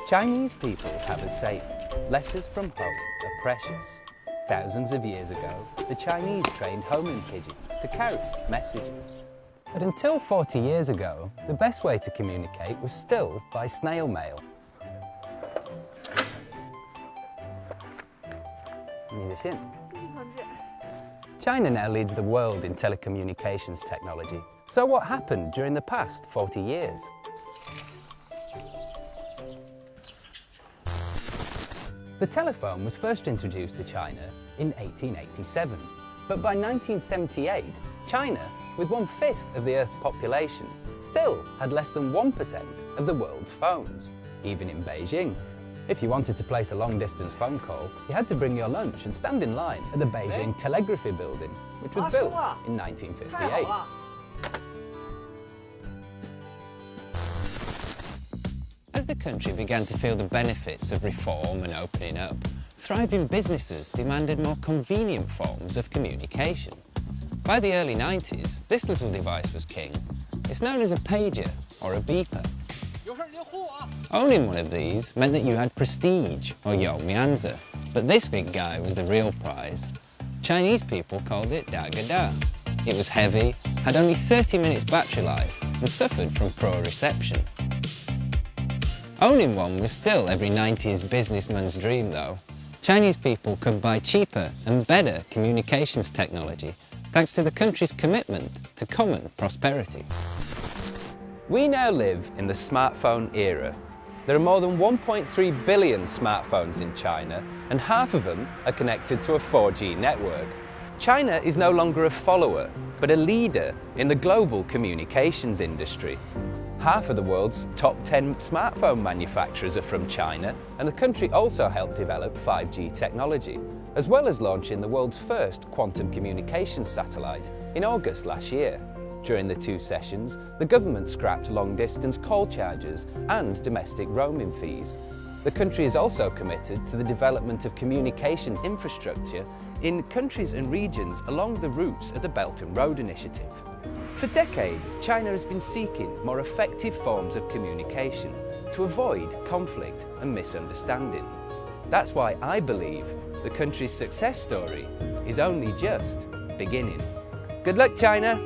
Chinese people have a saying, letters from home are precious. Thousands of years ago, the Chinese trained homing pigeons to carry messages. But until 40 years ago, the best way to communicate was still by snail mail. China now leads the world in telecommunications technology. So what happened during the past 40 years? The telephone was first introduced to China in 1887, but by 1978, China, with 1/5 of the Earth's population, still had less than 1% of the world's phones, even in Beijing. If you wanted to place a long-distance phone call, you had to bring your lunch and stand in line at the Beijing Telegraphy Building, which was built in 1958. As the country began to feel the benefits of reform and opening up, thriving businesses demanded more convenient forms of communication. By the early 90s, this little device was king. It's known as a pager or a beeper. Owning one of these meant that you had prestige or youmianzi, but this big guy was the real prize. Chinese people called it da ga da. It was heavy, had only 30 minutes battery life and suffered from poor reception. Owning one was still every 90s businessman's dream though. Chinese people could buy cheaper and better communications technology thanks to the country's commitment to common prosperity. We now live in the smartphone era. There are more than 1.3 billion smartphones in China, and half of them are connected to a 4G network. China is no longer a follower, but a leader in the global communications industry. Half of the world's top 10 smartphone manufacturers are from China, and the country also helped develop 5G technology, as well as launching the world's first quantum communications satellite in August last year. During the two sessions, the government scrapped long-distance call charges and domestic roaming fees. The country is also committed to the development of communications infrastructure in countries and regions along the routes of the Belt and Road Initiative. For decades, China has been seeking more effective forms of communication to avoid conflict and misunderstanding. That's why I believe the country's success story is only just beginning. Good luck, China!